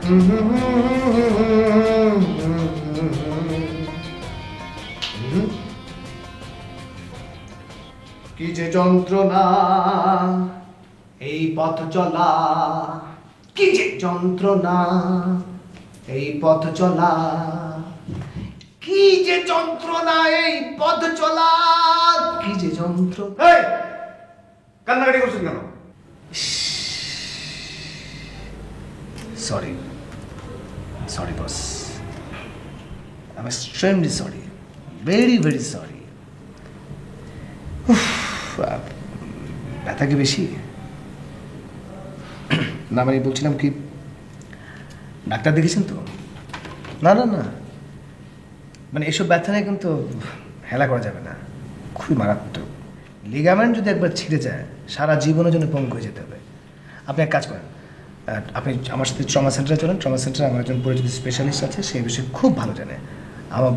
কি যে যন্ত্রণা এই পথ চলা, কি যে যন্ত্রণা এই পথ চলা, কি যে যন্ত্রণা এই পথ চলা, কি যে যন্ত্রণা। এই কান্নাকাটি করছেন কেন? Sorry sorry boss, I am extremely sorry, very very sorry. ব্যথা কি বেশি? না মানে বলছিলাম কি, ডাক্তার দেখেছেন তো? না না না, মানে এসব ব্যথা নিয়ে কিন্তু হেলা করা যাবে না, খুবই মারাত্মক। লিগামেন্ট যদি একবার ছিঁড়ে যায় সারা জীবনের জন্য পঙ্গু হয়ে যেতে হবে। আপনি এক কাজ করেন, আপনি আমার সাথে ট্রমা সেন্টারে চলেন। ট্রমা সেন্টারে আমার একজন পরিচিত স্পেশালিস্ট আছে, সেই বিষয়ে খুব ভালো জানে। আমার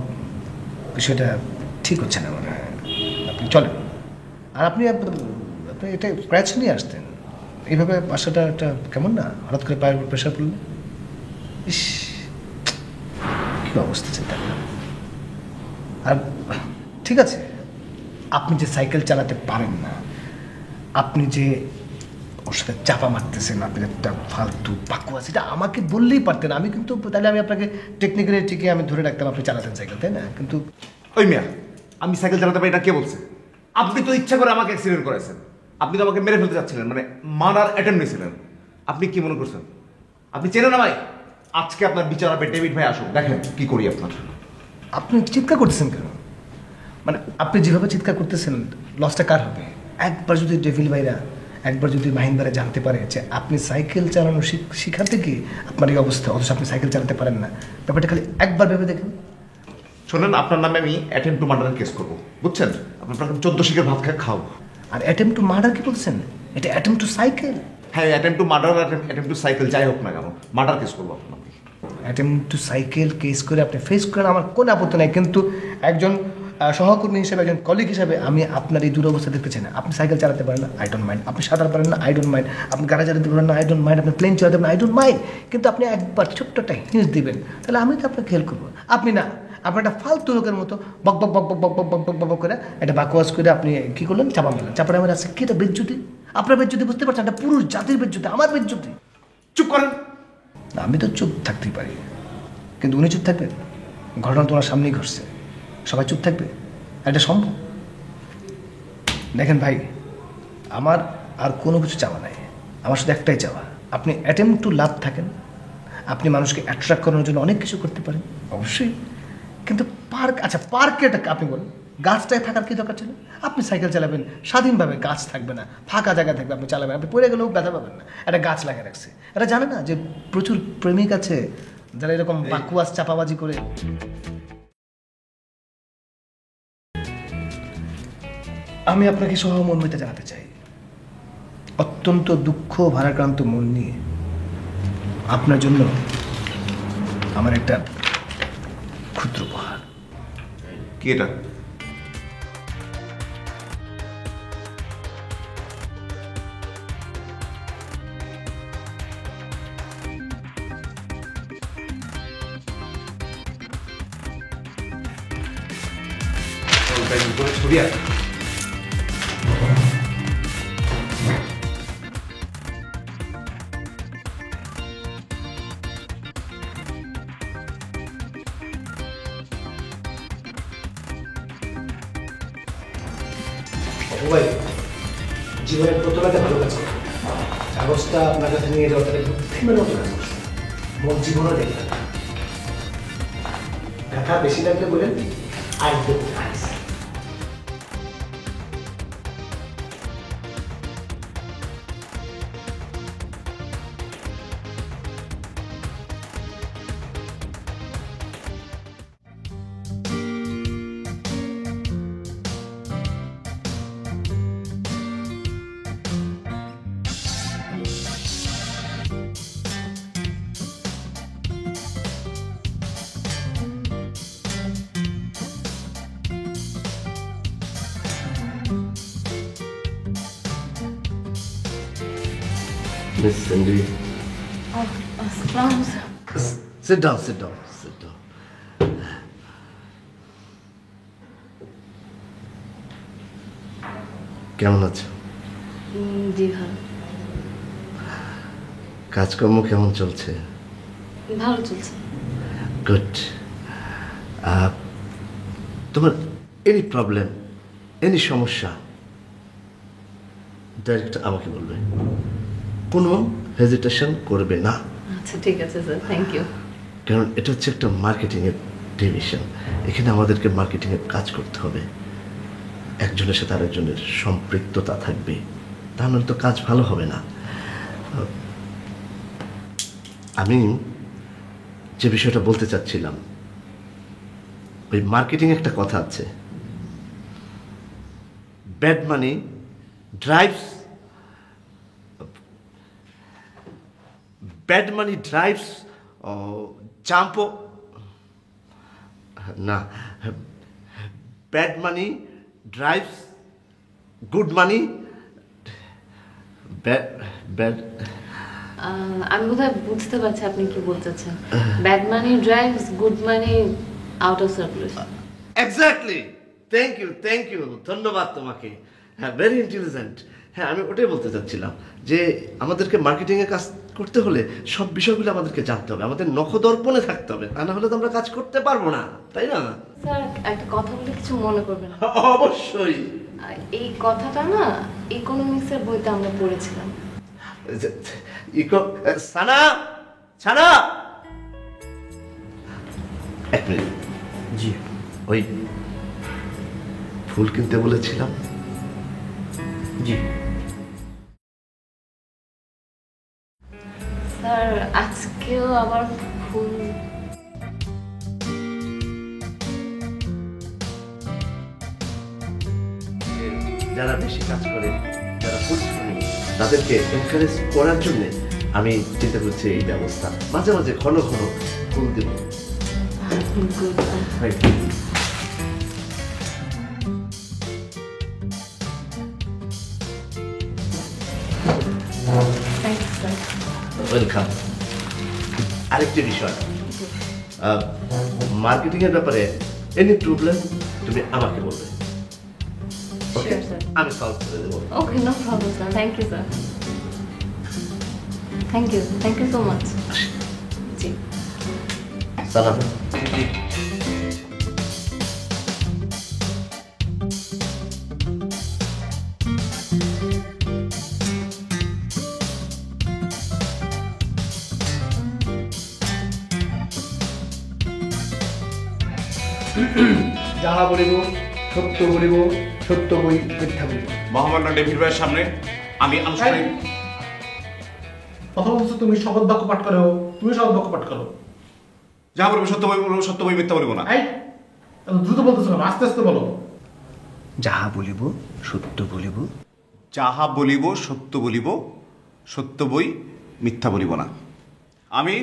বিষয়টা ঠিক হচ্ছে না মনে হয়, আপনি চলেন। আর আপনি আপনি এটা স্ক্র্যাচ নিয়ে আসতেন, এইভাবে বাসাটা একটা কেমন না, হঠাৎ করে পায়ের উপর প্রেশার পড়লে। ইস, কী অবস্থা চিন্তা করেন। আর ঠিক আছে, আপনি যে সাইকেল চালাতে পারেন না, আপনি যে ওর সাথে চাপা মারতেছেন, আপনি একটা ফালতু বাকুয়াস, এটা আমাকে বললেই পারতেন। আমি কিন্তু তাহলে আমি আপনাকে টেকনিক্যালি ঠিকই আমি ধরে রাখতাম, আপনি চালাতেন সাইকেল, তাই না? কিন্তু ওই মিয়া, আমি সাইকেল চালাতে পারি এটা কে বলছে? আপনি তো ইচ্ছা করে আমাকে অ্যাক্সিডেন্ট করেছেন। আপনি তো আমাকে মেরে ফেলতে যাচ্ছিলেন, মানে মারার অ্যাটেম্প নিয়েছিলেন। আপনি কি মনে করছেন? আপনি চেনেন আমায়? আজকে আপনার বিচার হবে, ডেভিড ভাই আসুন, দেখেন কি করি আপনার। আপনি চিৎকার করতেছেন কেন? মানে আপনি যেভাবে চিৎকার করতেছেন, লসটা কার হবে? একবার যদি ডেভিল ভাইরা, একবার যদি মাহিন ভাইরা জানতে পারে যে আপনি সাইকেল চালানো শিখাতে গিয়ে আপনার এই অবস্থা, অথচ আপনি সাইকেল চালাতে পারেন না, ব্যাপারটা খালি একবার ভেবে দেখেন। শোনেন, আপনার নামে আমি অ্যাটেম্প টু মার্ডারের কেস করবো, বুঝছেন? আপনার 14 শিখের ভাত খাওয়া খাও। আর অ্যাটেম্প টু মার্ডার কি বলছেন? এটা অ্যাটেম্প টু সাইকেল। হ্যাঁ, attempt to murder, attempt to cycle যাই হোক না কেন, মার্ডার কেস করবো আপনাকে। অ্যাটেম্প টু সাইকেল কেস করে আপনি ফেস করেন, আমার কোনো আপত্তি নাই। কিন্তু একজন সহকর্মী হিসেবে, একজন কলিগ হিসেবে আমি আপনার এই দুরবস্থা দেখতে চাই না। আপনি সাইকেল চালাতে পারেন না, আই ডোন্ট মাইন্ড। আপনি সাঁতার পারেন না, আই ডোন্ট মাইন্ড। আপনি গাড়ি চালাতে পারেন না, আই ডোন্ট মাইন্ড। আপনি প্লেন চালাতে পারেন না, আই ডোন্ট মাইন্ড। কিন্তু আপনি একবার ছোট্ট একটা হিন্স দিবেন, তাহলে আমি তো আপনাকে হেল্প করবো। আপনি না, আপনি একটা ফালতু লোকের মতো বক বক বক বক বক বক বক বক বক করে একটা বাকওয়াজ করে আপনি কী করলেন, চাপা মারলেন। চাপাটা আমার আছে কি, এটা বেজ্জুতি। আপনার বেজ্জুতি বুঝতে পারছেন? একটা পুরুষ জাতির বেজ্জুতি, আমার বেজ্জুতি। চুপ করেন। আমি তো চুপ থাকতেই পারি, কিন্তু উনি চুপ থাকবেন? ঘটনা তোমার সামনেই ঘটছে, সবাই চুপ থাকবে? এটা সম্ভব? দেখেন ভাই, আমার আর কোনো কিছু চাওয়া নাই, আমার শুধু একটাই চাওয়া, আপনি অ্যাটেম্প টু লাভ থাকেন। আপনি মানুষকে অ্যাট্রাক্ট করানোর জন্য অনেক কিছু করতে পারেন অবশ্যই, কিন্তু পার্ক, আচ্ছা পার্কে এটা আপনি বলেন, গাছটায় থাকার কী দরকার ছিল? আপনি সাইকেল চালাবেন স্বাধীনভাবে, গাছ থাকবে না, ফাঁকা জায়গা থাকবে, আপনি চালাবেন, আপনি পড়ে গেলেও ব্যথা পাবেন না। একটা গাছ লাগিয়ে রাখছে, এটা জানে না যে প্রচুর প্রেমিক আছে যারা এরকম বাকুয়াস চাপাবাজি করে। আমি আপনাকে সহমর্মিতা জানাতে চাই, অত্যন্ত দুঃখ ভারাক্রান্ত মন নিয়ে আপনার জন্য আমার একটা ক্ষুদ্র উপহার। কি এটা? ছবি আছে? ভাই, জীবনের প্রথম একটা ভালো কাজ করবেন, কাগজটা আপনার কাছে নিয়ে যাওয়া তাহলে বুদ্ধিমানের মতো কাজ করছে, মন জীবনও দেখবেন। ব্যথা বেশি লাগলে বলেন I don't ice. Miss Cindy. अस्सलाम Sit down, sit down, sit down. কেমন আছো? জি ভালো। কাজকর্ম কেমন চলছে? ভালো চলছে। গুড। তোমার এনি প্রবলেম, এনি সমস্যা ডাইরেক্ট আমাকে বলবে, কোনো হেজিটেশন করবে না। আচ্ছা ঠিক আছে স্যার, থ্যাংক ইউ। কারণ এটা হচ্ছে একটা মার্কেটিংয়ের ডিভিশন, এখানে আমাদেরকে মার্কেটিংয়ের কাজ করতে হবে, একজনের সাথে আরেকজনের সম্পৃক্ততা থাকবে, তাহলে তো কাজ ভালো হবে না। আমি যে বিষয়টা বলতে চাচ্ছিলাম, ওই মার্কেটিং একটা কথা আছে, ব্যাড মানি ড্রাইভস জাম্প, না, bad money drives good money, bad আমি বোধহয় বুঝতে পারছি আপনি কি বলতে চাচ্ছেন। Bad money drives good money out of circulation. Exactly, thank you, ধন্যবাদ তোমাকে। হ্যাঁ, ভেরি ইন্টেলিজেন্ট। হ্যাঁ, আমি ওটাই বলতে চাচ্ছিলাম যে আমাদেরকে মার্কেটিংয়ে কাজ করতে হলে সব বিষয়গুলো আমাদেরকে জানতে হবে, আমাদের নখদর্পণে থাকতে হবে, তা না হলে তো আমরা কাজ করতে পারবো না, তাই না? স্যার একটা কথা বলে কিছু মনে করবেন না। অবশ্যই। এই কথাটা না ইকোনমিক্সের বইতে আমরা পড়েছিলাম। সানা, সানা, এক মিনিট। জি। ওই ফুল কিনতে বলেছিলাম। জি স্যার আজকেও আবার ফুল? যারা বেশি কাজ করে, যারা পরিশ্রমী, তাদেরকে এনকারেজ করার জন্য আমি চিন্তা করছি এই ব্যবস্থা, মাঝে মাঝে ঘন ঘন ফুল দেব। Good. Thank you sir. Welcome. আরেকটি বিষয়, মার্কেটিং এর ব্যাপারে এনি প্রবলেম তুমি আমাকে বলবে, ওকে? Sure, sir. আমি সলভ করে দেবো। Okay, no problem, sir. Thank you, sir. Thank you so much. জি। সালাম। যাহা বলিব সত্য বলিব, সত্য বই মিথ্যা বলিব। মহামান্য ডেভিড ভাইয়ের সামনে আমি আনুষ্ঠানিক প্রথম হচ্ছে তুমি শপথ বাক্য পাঠ করো, তুমি শপথ বাক্য পাঠ করো। যা বলবো সত্য বই বলবো, সত্য বই মিথ্যা বলবো না। এই এত দ্রুত বলতেছো কেন? আস্তে আস্তে বলো। যাহা বলিব সত্য বলিব, যাহা বলিব সত্য বলিব, সত্য বই মিথ্যা বলিব না। আমি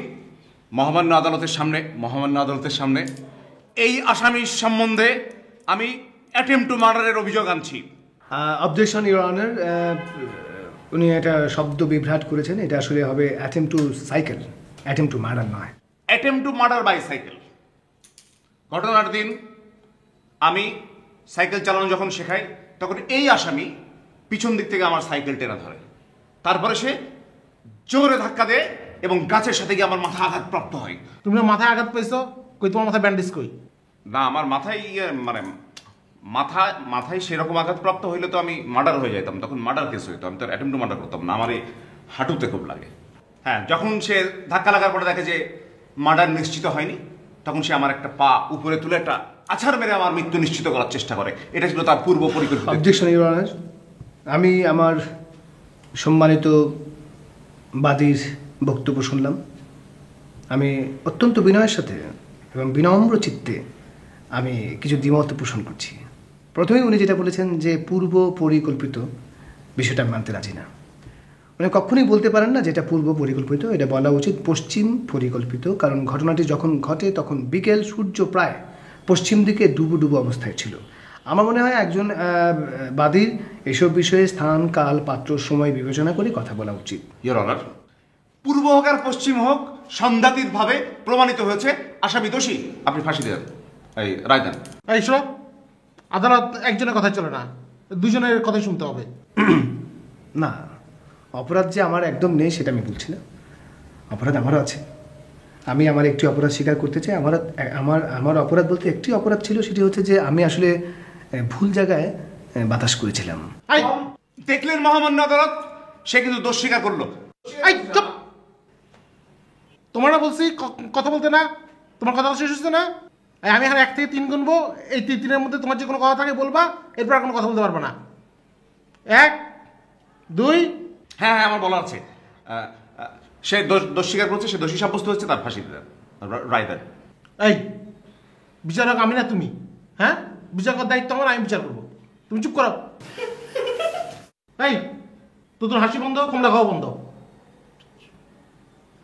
মহামান্য আদালতের সামনে এই আসামির সম্বন্ধে আমি অ্যাটেম্প টু মার্ডারের অভিযোগ আনছি। অবজেকশন ইউর অনার, উনি একটা শব্দ বিভ্রাট করেছেন, এটা আসলে হবে attempt to cycle, attempt to murder নয়। Attempt to murder by cycle. ঘটনার দিন আমি সাইকেল চালানো যখন শেখাই, তখন এই আসামি পিছন দিক থেকে আমার সাইকেল টেনে ধরে, তারপরে সে জোরে ধাক্কা দেয় এবং গাছের সাথে গিয়ে আমার মাথা আঘাতপ্রাপ্ত হয়। তুমি না মাথায় আঘাত পেয়েছো? কই তোমার মাথায় ব্যান্ডেজ কই? না, আমার মাথায় মানে মাথায় সেরকম আঘাতপ্রাপ্ত হইলে তো আমি মার্ডার হয়ে যেতাম, তখন মার্ডার কেস হইতো, আমি তো অ্যাটেম্প টু মার্ডার করতাম না। আমার এই হাঁটুতে খুব লাগে। হ্যাঁ, যখন সে ধাক্কা লাগার পরে দেখে যে মার্ডার নিশ্চিত হয়নি, তখন সে আমার একটা পা উপরে তুলে একটা আছাড় মেরে আমার মৃত্যু নিশ্চিত করার চেষ্টা করে। এটা ছিল তার পূর্ব পরিকল্পিত। অবজেকশন ইউর অনার, আমি আমার সম্মানিত বাদীর বক্তব্য শুনলাম। আমি অত্যন্ত বিনয়ের সাথে এবং বিনম্র চিত্তে আমি কিছু দ্বিমত পোষণ করছি। প্রথমেই উনি যেটা বলেছেন যে পূর্ব পরিকল্পিত, বিষয়টা আমি মানতে রাজি না। উনি কখনোই বলতে পারেন না যেটা পূর্ব পরিকল্পিত, এটা বলা উচিত পশ্চিম পরিকল্পিত। কারণ ঘটনাটি যখন ঘটে তখন বিকেল, সূর্য প্রায় পশ্চিম দিকে ডুবো ডুবো অবস্থায় ছিল। আমার মনে হয় একজন বাদীর এসব বিষয়ে স্থান, কাল, পাত্র, সময় বিবেচনা করে কথা বলা উচিত। ইওর অনার, পূর্ব হোক আর পশ্চিম হোক সন্ধ্যাতীতভাবে প্রমাণিত হয়েছে আসামি দোষী, আপনি ফাঁসি দেন, এই রায় দেন। এই শোনো, আদালত একজনের কথা চলে না, দুজনের কথাই শুনতে হবে। না, অপরাধ যে আমার একদম নেই সেটা আমি বলছি না, অপরাধ আমারও আছে। আমি আমার একটি অপরাধ স্বীকার করতে চাই। আমার আমার আমার অপরাধ বলতে একটি অপরাধ ছিল, সেটি হচ্ছে যে আমি আসলে ভুল জায়গায় বাতাস করেছিলাম। এই, দেখলেন মহামান্য আদালত, সে কিন্তু দোষ স্বীকার করলো। এই চুপ! তোমার না বলছি কথা বলতে না, তোমার কথা শেষ হচ্ছে না? এই, আমি এখানে 1 থেকে 3 গুনবো, এই 3-এর মধ্যে তোমার যে কোনো কথা থাকে বলবা, এরপর আর কোনো কথা বলতে পারবে না। 1, 2। হ্যাঁ হ্যাঁ, আমার বলা আছে। সে দোষ স্বীকার করছে, সে দোষী সাব্যস্ত হচ্ছে, তার ফাঁসি দেন, রায় দেন। এই, বিচারক আমি না তুমি? হ্যাঁ, বিচার করার দায়িত্ব আমার, আমি বিচার করবো, তুমি চুপ করো। এই, তোর হাসি বন্ধ, কমলা খাওয়া বন্ধ,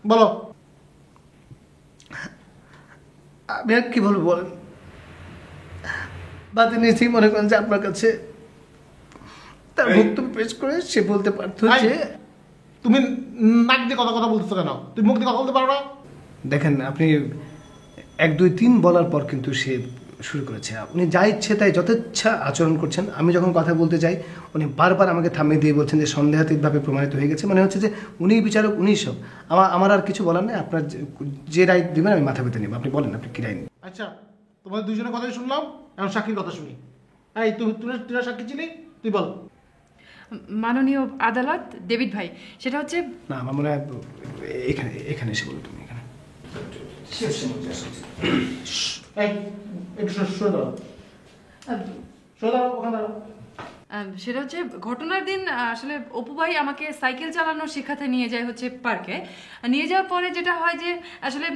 বলো। আমি আর কি বলবো বলেন, বাদে নিজেই মনে করেন যে আপনার কাছে তার বক্তব্য পেশ করে সে বলতে পারতো যে। তুমি নাক দিয়ে কথা কথা বলতেছো কেন? তুমি মুখ দিয়ে কথা বলতে পারো না? দেখেন, আপনি 1, 2, 3 বলার পর কিন্তু সে শুরু করেছে। উনি যা ইচ্ছে তাই যথেচ্ছা আচরণ করছেন। আমি যখন কথা বলতে যাই উনি বারবার আমাকে থামিয়ে দিয়ে বলছেন যে সন্দেহাতীতভাবে প্রমাণিত হয়ে গেছে, মনে হচ্ছে যে উনিই বিচারক, উনিই সব। আমার আর কিছু বলার নেই। আপনার যে রায় দেবেন আমি মাথা পেতে নেব। আপনি বলেন, আপনি কি রায় নেবেন? আচ্ছা, তোমাদের দুজনের কথাই শুনলাম, এখন সাক্ষীর কথা শুনি। এই, তুই সাক্ষী ছিলি, তুই বল। মাননীয় আদালত, ডেভিড ভাই, সেটা হচ্ছে না, আমার মনে হয় এখানে এখানে এসে বলো তুমি এখানে। এই, একটু সরে দাও, সরে দাও, ওখানে দাঁড়াও। সেটা হচ্ছে ঘটনার দিন আসলে অপু ভাই আমাকে সাইকেল চালানো শেখাতে নিয়ে যায় হচ্ছে পার্কে। নিয়ে যাওয়ার পরে যেটা হয় যে আসলে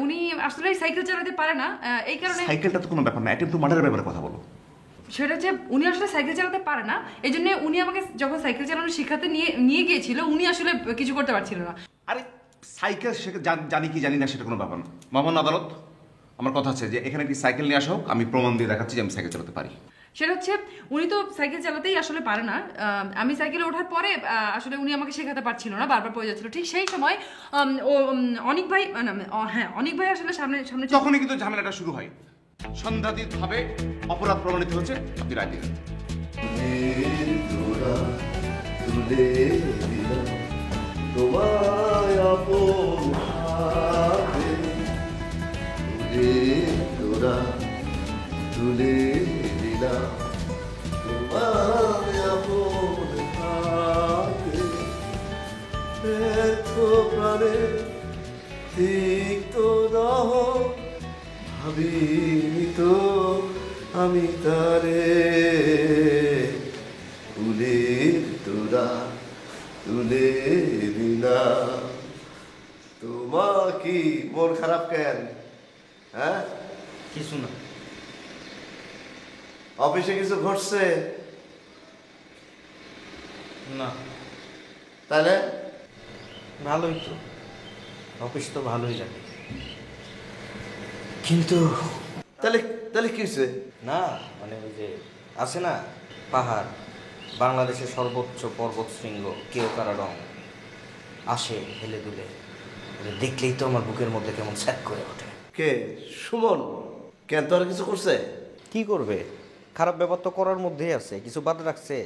উনি আসলে সাইকেল চালাতে পারে না, এই কারণে। সাইকেলটা তো কোনো ব্যাপার না, অ্যাটেম্প টু মার্ডারের ব্যাপারে কথা বলো। সেটা হচ্ছে উনি আসলে সাইকেল চালাতে পারে না, এই জন্য উনি আমাকে যখন সাইকেল চালানো শেখাতে নিয়ে গিয়েছিল, উনি আসলে কিছু করতে পারছিল না। আরে সাইকেল জানি কি জানি না সেটা কোনো ব্যাপার না। মহামান্য আদালত, আমার কথা আছে যে এখানে একটি সাইকেল নিয়ে আসা হোক, আমি প্রমাণ দিয়ে দেখাচ্ছি যে আমি সাইকেল চালাতে পারি। সেটা হচ্ছে উনি তো সাইকেল চালাতেই আসলে পারে না। আমি সাইকেলে ওঠার পরে আসলে উনি আমাকে শেখাতে পারছিল না, বারবার পড়ে যাচ্ছিল। ঠিক সেই সময় অনিক ভাই, হ্যাঁ অনিক ভাই আসলে সামনে সামনে তখনই কিন্তু ঝামেলাটা শুরু হয়। সন্ধ্যাতীতভাবে অপরাধ প্রমাণিত হচ্ছে, আপনি রায় দিলেন। তুলে দিলাম তোমায় আপন হাতে, তোরা তুলে দিলাম তোমায় আপন হাতে, ব্যর্থ প্রাণে তিক্ত রহ ভাবিনি তো আমি তারে, ফুলের তোরা তুলে দিলাম। তোমা কি মন খারাপ কেন? হ্যাঁ, কিছু না। অফিসে কিছু ঘটছে না, তাহলে? ভালোই তো, অফিস তো ভালোই যাবে, কিন্তু তাহলে তাহলে কি হয়েছে? না মানে ওই যে আছে না পাহাড়, বাংলাদেশের সর্বোচ্চ পর্বত শৃঙ্গ কেওকারাডং, আসে হেলে দুলে, দেখলেই তো আমার বুকের মধ্যে কেমন স্যাক করে ওঠে। কে? সুমন? কেন, তোর কিছু করছে? কি করবে, খারাপ ব্যাপার তো করার মধ্যেই আছে, কিছু বাদ রাখছে?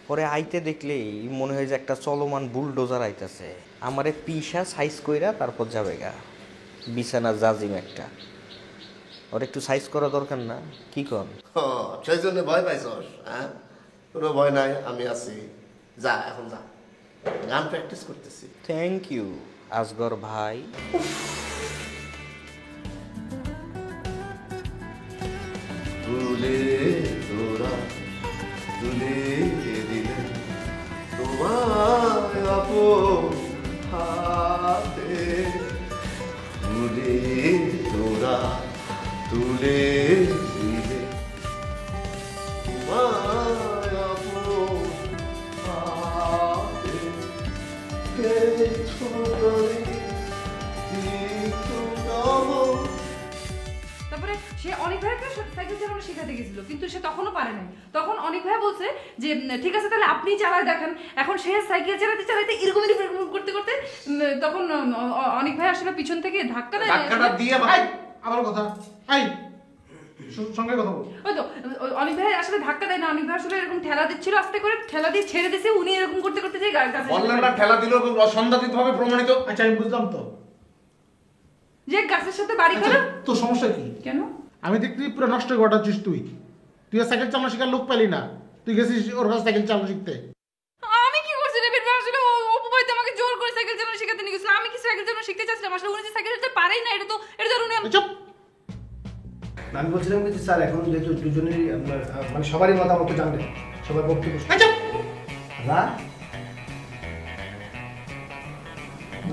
পরে আইতে দেখলেই মনে হয় যে একটা চলমান বুলডোজার আইতেছে, আমারে পিসা সাইজ কইরা তারপর যাবে গা। বিছানা জাজিম একটা, ওর একটু সাইজ করা দরকার না? কি কন? সেই জন্য ভয় পাইছস? হ্যাঁ, কোনো ভয় নাই, আমি আছি। যা, এখন যা, গান প্র্যাকটিস করতেছি। থ্যাংক ইউ আসগর ভাই। তুলে তোরা তুলে দিলে তোমায় আপন হাতে, তুলে তোরা তুলে দিলে তোমায় আপন হাতে, ছোট তারপরে সে অনেক ভাইকে সাইকেল চালানো শেখাতে গেছিল, কিন্তু সে তখনও পারে নাই। তখন অনেক ভাই বলছে যে ঠিক আছে তাহলে আপনি চালায় দেখান। এখন সে সাইকেল চালাতে চালাতে এরকম করতে করতে তখন অনেক ভাই আসলে পিছন থেকে ধাক্কাটা দিয়ে আবার কথা সঙ্গে কথা বল। ওই তো অনেক ভাই আসলে ধাক্কা দেয় না, অনেক ভাই আসলে এরকম ঠেলা দিচ্ছিল, আস্তে করে ঠেলা দিয়ে ছেড়ে দিয়েছে, উনি এরকম করতে করতে যে বললেন না ঠেলা দিল এবং অসন্ধানিতভাবে প্রমাণিত। আচ্ছা আমি বুঝলাম তো, যে গাছের সাথে বাড়ি করে। তোর সমস্যা কি? কেন? আমি দেখতে পুরো নষ্ট ঘটাচ্ছিস তুই সাইকেল চালানো শেখার লোক পেলি না, তুই গেছিস ওর কাছে সাইকেল চালানো শিখতে। আমি কি করছি রে বেটা? আসলে অপু ভাই তো আমাকে জোর করে সাইকেল চালানো শেখাতে নিয়ে গেছিল, আমি কি সাইকেল চালানো শিখতে চাচ্ছিলাম? আসলে উনি যে সাইকেল চালাতে পারেই না, এটা তো উনি চুপ। আমি বলছিলাম যে স্যার এখন যেহেতু দুজনেরই আপনার মানে সবারই মতামত জানবেন, সবার বক্তব্য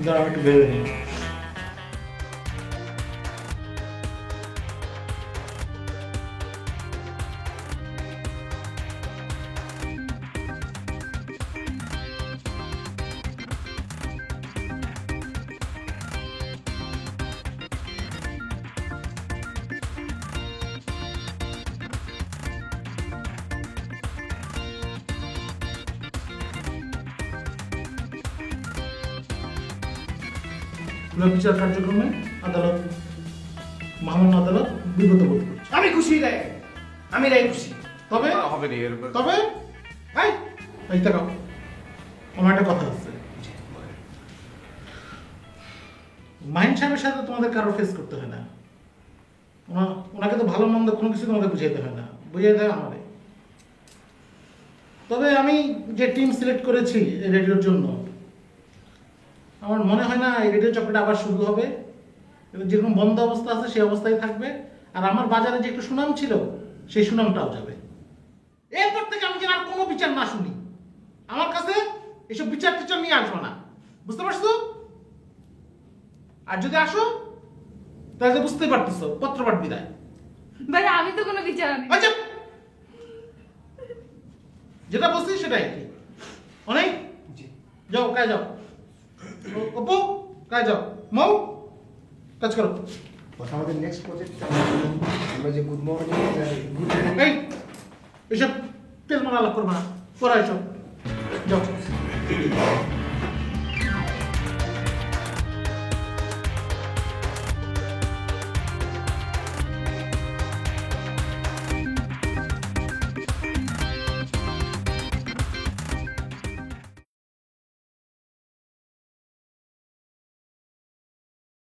দাঁড়াও একটু ভেবে নিই। বিচার কার্যক্রমে আদালত, মহামান্য আদালত বিব্রত বোধ করছে। আমি খুশি রায়, আমি রায় খুশি। তবে হবে রে তবে এই তাকাও, আমার একটা কথা আছে। মাহিন সাহেবের সাথে তোমাদের কারো ফেস করতে হয় না, ওনাকে তো ভালো মন্দ কোনো কিছু তোমাদের বুঝাইতে হয় না, বুঝিয়ে দেয় আমাদের। তবে আমি যে টিম সিলেক্ট করেছি এই রেডিওর জন্য, আমার মনে হয় না এই রেডিও চক্রটা আবার শুরু হবে, যেরকম বন্ধ অবস্থা আছে সেই অবস্থায় থাকবে। আর আমার বাজারে যে একটু সুনাম ছিল সেই সুনামটাও যাবে। এরপর থেকে আমি যেন আর কোনো বিচার না শুনি, আমার কাছে এসব বিচার টিচার নিয়ে আসবো না, বুঝতে পারছো? আর যদি আসো তাহলে বুঝতেই পারতেছো পত্রপাঠ বিদায়। ভাই আমি তো কোনো বিচার আনি। আচ্ছা যেটা বলছি সেটাই অনেক। যাও কাজ যাও, অপু কাজ যাও, মৌ কাজ করো। কথা আমাদের নেক্সট প্রজেক্ট আমরা যে গুড মর্নিং এই এসব তেল মালা আলাপ করবো না, পড়া এসব যাও।